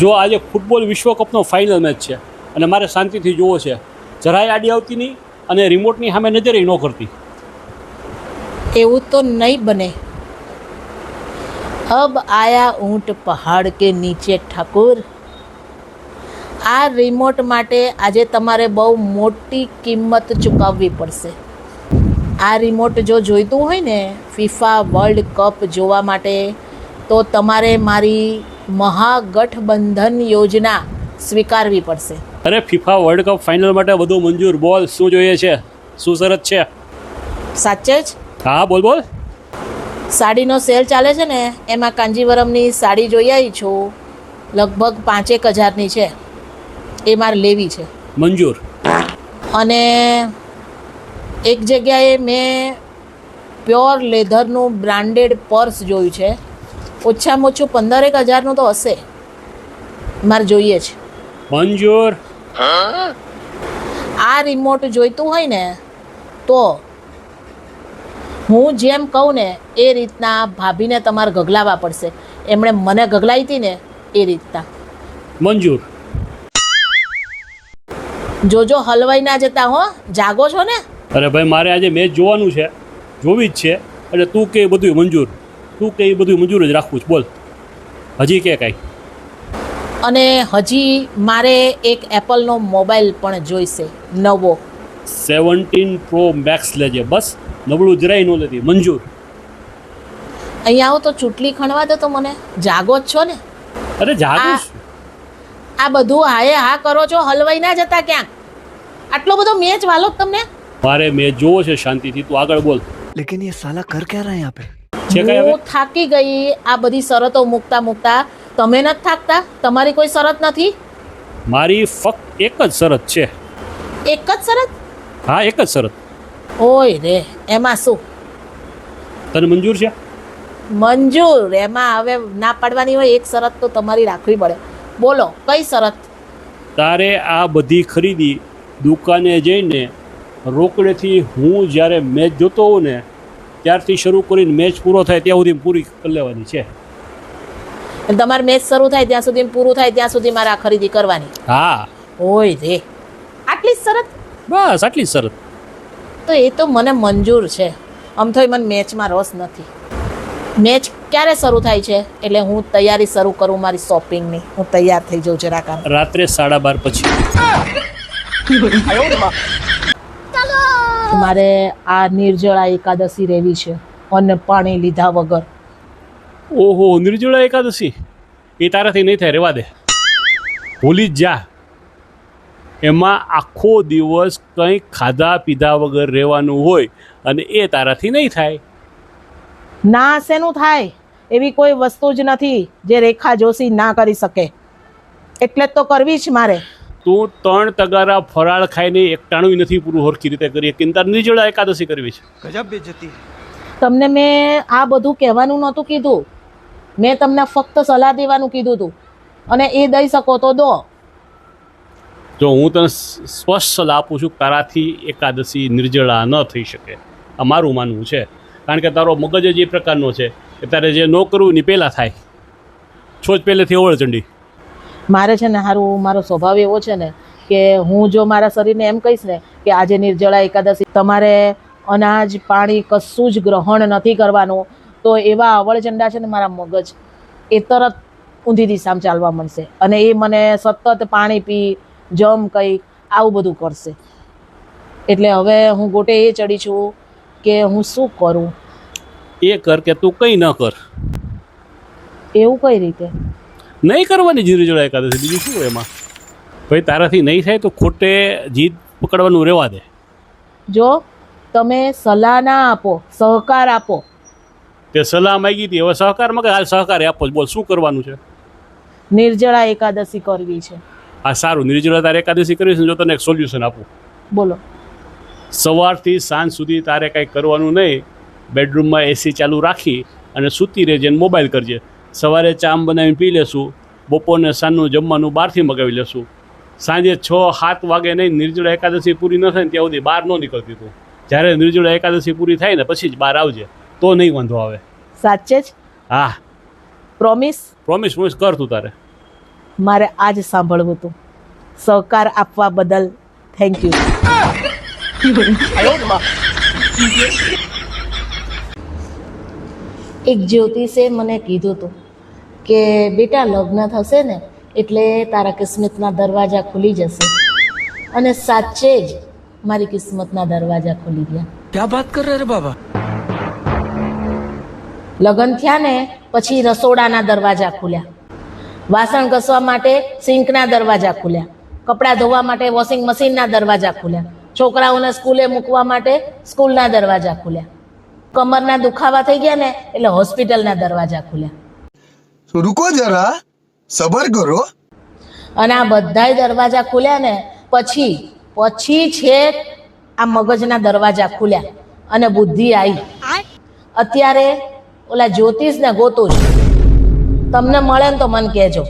જો આજે football વિશ્વકપનો final match છે અને મારે શાંતિથી જોવો છે, જરાય આડી આવતી નહીં અને રિમોટની સામે નજરે ન કરતી. એવું તો નહીં બને. અબ આયા ઊંટ પહાડ કે નીચે ઠાકુર. આ રિમોટ માટે આજે તમારે બહુ મોટી કિંમત ચૂકવવી પડશે. આ રિમોટ જો જોઈતું હોય ને ફિફા વર્લ્ડ કપ જોવા માટે, તો તમારે મારી મહાગઠબંધન યોજના સ્વીકારવી પડશે. અરે ફિફા વર્લ્ડ કપ ફાઇનલ માટે બધું મંજૂર. બોલ, શું જોઈએ છે, શું શરત છે? સાચે જ? હા બોલ બોલ. સાડીનો સેલ ચાલે છે ને, એમાં કાંજીવરમની સાડી જોઈ આવી છું, લગભગ 5,000ની છે. એ મારે લેવી છે. મંજૂર. અને એક જગ્યાએ મેં પ્યોર લેધરનું બ્રાન્ડેડ પર્સ જોયું છે, ઓછામાં ઓછું 15,000નું તો હશે. મારે જોઈએ છે. મંજૂર. આ રિમોટ જોઈતું હોય ને તો હું જેમ કહું ને એ રીતના ભાભીને તમારે ગગલાવા પડશે. એમણે મને ગગલાવી હતી ને એ રીતના. મંજૂર. જોજો હલવાઈ ના જતા હો, જાગો છો ને? અરે ભાઈ, મારે આજે મેચ જોવાનું છે, જોવી જ છે, એટલે તું કે બધું મંજૂર, તું કે એ બધું મંજૂર જ રાખવું છે. બોલ, હજી કે કાંઈ? અને હજી મારે એક એપલનો મોબાઈલ પણ જોઈશે, નવો. 17 Pro Max લેજે, બસ. નબળું જરાય ન લેતી. મંજૂર. અહીંયા આવો તો ચૂંટણી ખણવા દો તો મને. જાગો જ છો ને? અરે જાગું છું. આ બધું હાએ હા કરો છો, હલવાઈ ના જતા ક્યાંક. આટલો બધો મેચ વાલો તમને? મારે મેચ જોવો છે શાંતિથી, તું આગળ બોલ. लेकिन ये साला कर क्या रहा है यहाँ पे? છે કઈ હવે? હું થાકી ગઈ આ બધી શરતો મૂકતા મૂકતા. તમે નથી થાકતા? તમારી કોઈ શરત નથી? મારી ફક્ત એક જ શરત છે. એક જ શરત? હા, એક જ શરત. ઓય રે, એમાં શું? તને મંજૂર છે? મંજૂર. એમાં હવે ના પાડવાની હોય, એક શરત તો તમારી રાખવી પડે. બોલો, કઈ શરત? તારે આ બધી ખરીદી દુકાને જઈને રોકડેથી હું જ્યારે મેચ જોતો હોઉં ને ત્યારથી શરૂ કરીને મેચ પૂરો થાય ત્યાં સુધી પૂરી કરી લેવાની છે. તમારે મેચ શરૂ થાય ત્યાં સુધી, પૂરું થાય ત્યાં સુધી મારે આ ખરીદી કરવાની? હા. ઓય રે, આટલી જ શરત? બસ આટલી જ શરત. તો એ તો મને મંજૂર છે. આમ તો મને મેચમાં રસ નથી. મેચ ક્યારે શરૂ થાય છે એટલે હું તૈયારી શરૂ કરું મારી શોપિંગની. હું તૈયાર થઈ જાઉં જરાક. રાત્રે 12:30 પછી. મારે આ નિર્જળા એકાદશી રહેવી છે, અન્ન પાણી લીધા વગર. ઓહો, નિર્જળા એકાદશી? એ તારાથી નહીં થાય, રહેવા દે. ભૂલી જ જા. એમાં આખો દિવસ કંઈ ખાધા પીધા વગર રહેવાનું હોય અને એ તારાથી નહીં થાય. ના, શેનું થાય? એવી કોઈ વસ્તુ જ નથી જે રેખા જોશી ના કરી શકે. એટલે જ તો કરવી જ મારે. તું 3 તગારા ફરાળ ખાઈને એકટાણું નથી પૂરું હરખી રીતે કરી. કિંતા નિર્જળા એકાદશી કરવી છે. गजब बेइज्जती. તમને મેં આ બધું કહેવાનું નહોતું કીધું. મેં તમને ફક્ત સલાહ દેવાનું કીધું હતું, અને એ દઈ શકો તો દો. જો હું તને સ્પષ્ટ સલાહ આપું છું, તારાથી એકાદશી નિર્જળા ન થઈ શકે. આ મારું માનવું છે. કારણ કે તારો મગજ જ એ પ્રકારનો છે કે તારે જે ન કરવું ને પહેલાં થાય. છો જ પહેલેથી અવળચંડી. મારે છે ને હારું, મારો સ્વભાવ એવો છે ને કે હું જો મારા શરીરને એમ કહીશ ને કે આજે નિર્જળા એકાદશી, તમારે અનાજ પાણી કશું જ ગ્રહણ નથી કરવાનું, તો એવા અવળચંડા છે ને મારા મગજ, એ તરત ઊંધી દિશામાં ચાલવા મળશે અને એ મને સતત પાણી પી, જમ કંઈ આવું બધું કરશે. એટલે હવે હું ગોટે એ ચડી છું કે હું શું કરું. એ કર કે તું કંઈ ન કર. એવું કઈ રીતે? નહીં કરવાની નિર્જળા એકાદશી, બીજું શું એમાં? ભાઈ તારાથી નહીં થાય તો ખોટે જીદ પકડવાનું રહેવા દે. જો તમે સલાહ ના આપો, સહકાર આપો. તે સલાહ માંગી હતી, હવે સહકાર માંગે, હાલ સહકાર આપો. બોલ, શું કરવાનું છે? નિર્જળા એકાદશી કરવી છે. હા સારું, નિર્જળા તારે એકાદશી કરવી છે. જો તને એક સોલ્યુશન આપું. બોલો. સવારથી સાંજ સુધી તારે કાંઈ કરવાનું નહીં. બેડરૂમમાં એસી ચાલુ રાખી અને સૂતી રહેજે અને મોબાઈલ કરજે. સવારે ચા બનાવીને પી લેશું, બપોરને સાંજનું જમવાનું બહારથી મગાવી લેશું. સાંજે 6-7 વાગે નહીં, નિર્જળા એકાદશી પૂરી ન થાય ને ત્યાં સુધી બહાર ન નીકળતી તું. જ્યારે નિર્જળા એકાદશી પૂરી થાય ને પછી જ બહાર આવજે, તો નહીં વાંધો આવે. સાચે જ? હા. પ્રોમિસ? પ્રોમિસ કર તું તારે. મારે આ જ સાંભળવું હતું. સહકાર આપવા બદલ થેન્ક યુ. એક જ્યોતિષે મને કીધું હતું કે બેટા લગ્ન થશે ને એટલે તારા કિસ્મતના દરવાજા ખુલી જશે, અને સાચે જ મારી કિસ્મતના દરવાજા ખુલી ગયા. क्या बात कर रहे रे बाबा? લગ્ન થયા ને પછી રસોડાના દરવાજા ખુલ્યા, વાસણ ઘસવા માટે સિંકના દરવાજા ખુલ્યા, કપડાં ધોવા માટે વોશિંગ મશીનના દરવાજા ખુલ્યા, છોકરાઓને સ્કૂલે મૂકવા માટે સ્કૂલના દરવાજા ખુલ્યા, કમરના દુખાવા થઈ ગયા ને એટલે હોસ્પિટલના દરવાજા ખુલ્યા. तो रुको जरा, सबर करो. અને આ બધાય દરવાજા ખુલ્યા ને પછી છેક આ મગજના દરવાજા ખુલ્યા અને બુદ્ધિ આવી. અત્યારે ઓલા જ્યોતિષને ગોતું છું, તમને મળે ને તો મને કહેજો.